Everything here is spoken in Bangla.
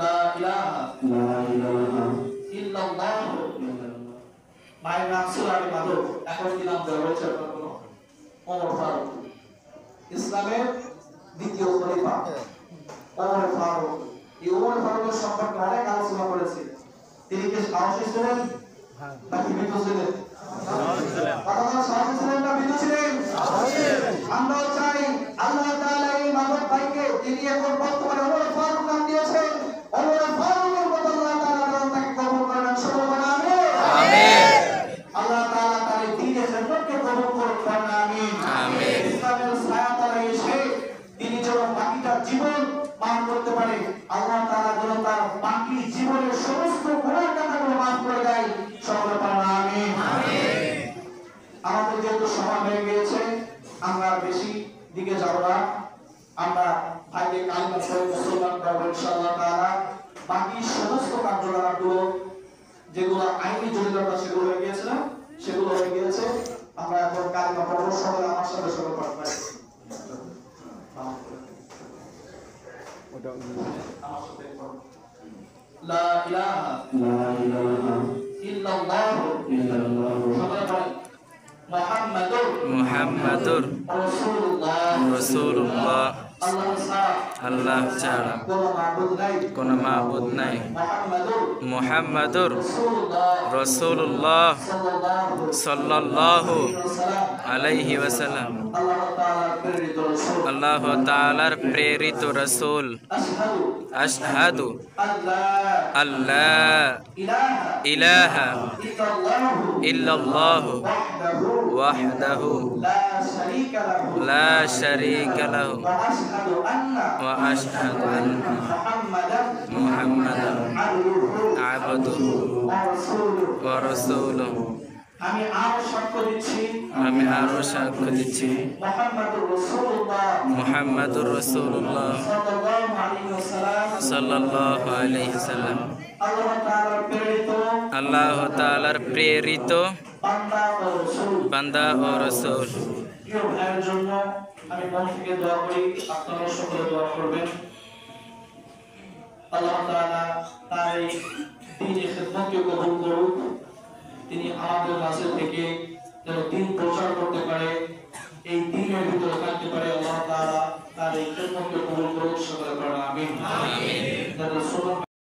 লা ইলাহা ইল্লাল্লাহ। মায়ের নাম ছিল আলী মাধব, এখন কি নাম দেওয়া হয়েছে আপনার কোনো? ওমর ফারুক। ইসলামের দ্বিতীয় খলিফা ওমর ফারুক। এই ওমর ফারুকের সম্পর্কে অনেক আলোচনা করেছি। তিনি কি সাহসী ছিলেন নাকি ভীতু ছিলেন? সাহসী ছিলেন না ভীতু ছিলেন? আমরা চাই আল্লাহ তাআলা এই মাধব ভাইকে, যিনি এখন বর্তমানে ওমর ফারুক নাম দিয়েছেন, ওমর ফারুকের মতো আল্লাহ তাআলা তাকে কবুল করেন। সকলে আমিন। আল্লাহ তাআলা তার দ্বীনের খেদমতকে কবুল করুন। আমিন। ইসলামের ছায়াতলে এসে তিনি যেন বাকিটা জীবন পার করতে পারে, আল্লাহ তাআলা যেন তার বাকি জীবনের সমস্ত গুনাহ কাটাগুলো মাফ করে দেয়। সকলে বলেন আমিন। আমাদের যেহেতু সময় হয়ে গিয়েছে, আমরা বেশি দিকে যাব না। আমরা ভাইকে কালিমা পড়ে মুসলমান করবো ইনশাআল্লাহ তাআলা। বাকি সমস্ত কার্যকলাপগুলো যেগুলো আইনি জটিলতা সেগুলো হয়ে গিয়েছে না, সেগুলো হয়ে গিয়েছে। আমরা এখন কালিমা পড়ব। সকলে আমার সাথে সকলে পড়বেন। লা ইলাহা ইল্লাল্লাহ মুহাম্মাদুর রাসূলুল্লাহ। আল্লাহ ছাড়া কোনো মাবুদ নাই। মুহাম্মাদুর রাসূলুল্লাহ সাল্লাল্লাহু আলাইহি ওয়াসাল্লাম। আল্লাহ তাআলার প্রেরিত রাসূল। আশহাদু আল্লা ইলাহা ইল্লাল্লাহ ওয়াহদাহু লা শারীকা লাহু ওয়া আশহাদু আন্না মুহাম্মাদান আবদুহু ওয়া রাসূলুহু। আমি আরো সাক্ষ্য দিচ্ছি মুহাম্মাদুর রাসূলুল্লাহ সাল্লাল্লাহু আলাইহি ওয়াসাল্লাম আল্লাহ তাআলার প্রেরিত বান্দা ও রাসূল। প্রিয় ভাইয়ের জন্য আমি মন থেকে দোয়া করি, আপনারা সকলে দোয়া করবেন। আল্লাহ তাআলা তার এই দ্বীনের খেদমতকে কবুল করুক। তিনি আমাদের মাঝে থেকে যেন দ্বীন প্রচার করতে পারে, এই দ্বীনের ভিতরে থাকতে পারে। আল্লাহ তাআলা তার এই খেদমতকে কবুল করুক। সকলে পড়েন আমিন।